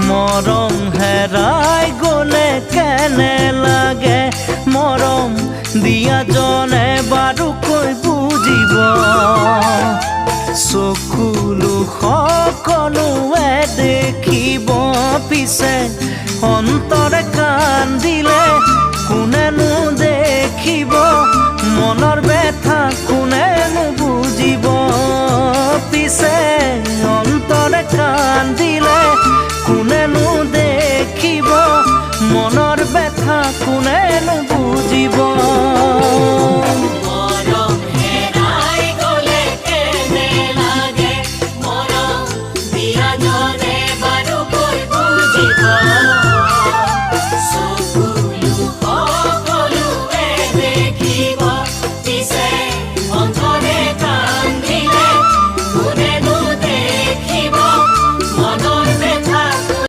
মৰম হেৰাই গ'লে কেনে লাগে মৰম দিয়াজনে বাৰুকৈ বুজিব চকুলো সকলোৱে দেখিব পিছে অন্তৰ